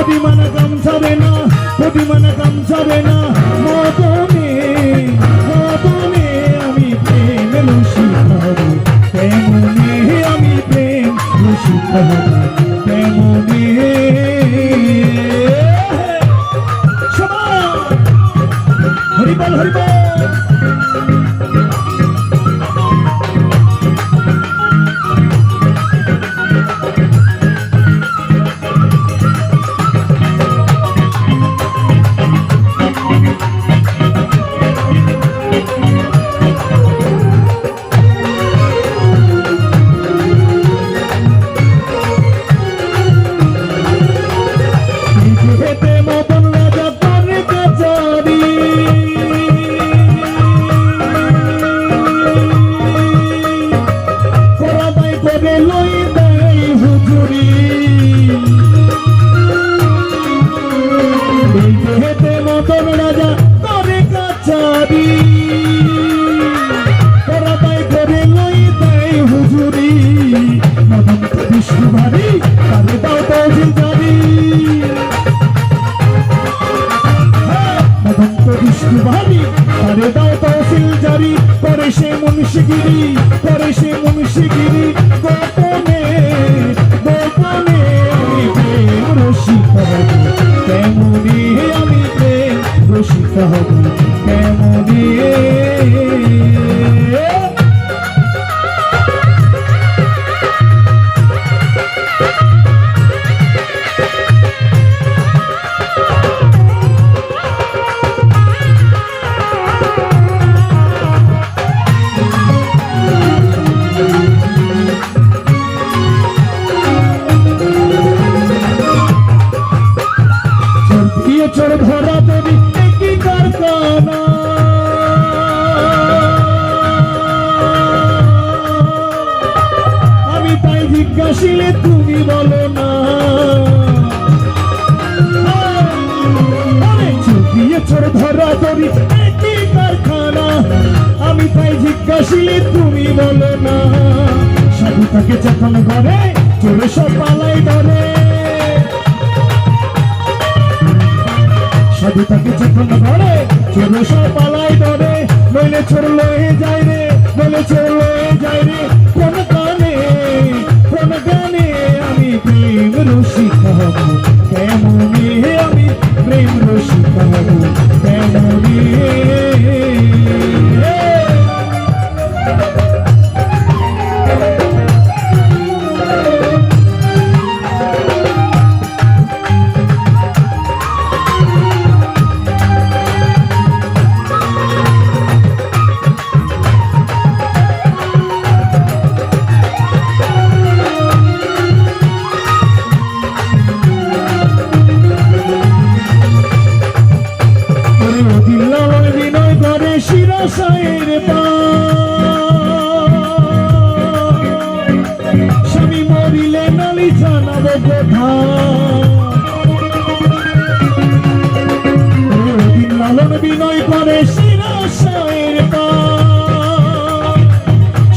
প্রতিমানা কাম ছাড়ে না, প্রতিমানা কাম ছাড়ে না, মদনে মদনে আমি প্রেম রসিক হব, তেমনে আমি প্রেম রসিক হব, তেমনে সবাই হরিবল হরিবল। রাজা করে কাছারি পরাবাই করে লই দেয় হুজুরি, মদন তো বিষ্ণু ভারী তারে দাও তহবিল জারি, মদন তো বিষ্ণু ভারী তারে দাও তহবিল জারি, করে সে মুন্সিগিরি, করে সে মুন্সিগিরি, গোপনে গোপনে আমি প্রেম রসিক হব, তেমনি আমি প্রেম রসিক হব, তেমনি চোর ধরা দেবী একই কারখানা, আমি তাই জিজ্ঞাসিলে তুমি বলো না, চোর ধরা দেবী একই কারখানা, আমি তাই জিজ্ঞাসিলে তুমি বলো না, সাধু তাকে যখন ঘরে চোরে সব পালাই ধরে, সাধু তাকে যখন ধরে চোর সব পালাই ধরে, নইলে চোর লয়ে যায় রে, নইলে চোর লয়ে যায় রে, কোন গানে আমি প্রেম রসিক হব, কেমনি আমি প্রেম রসিক হব, কেমনি স্বামী মরিলে নালি জানাবো কোথা, লালন বিনয় করে শিরাশয়ের পা,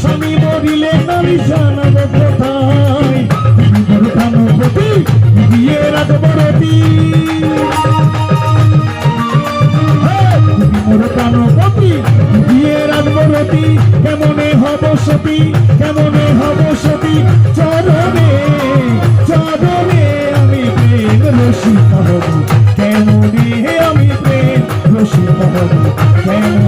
স্বামী মরিলে নালি জানাবো কোথায়, কানুপতি দিয়ে রাখবো রতি, মোর কানুপতি দিয়ে রাখবো রতি, কেমনে হব সতী, কেমনে হব সতী, চরণে চরণে আমি প্রেম রসিক হব, কেমনে আমি প্রেম রসিক হব, কেমনে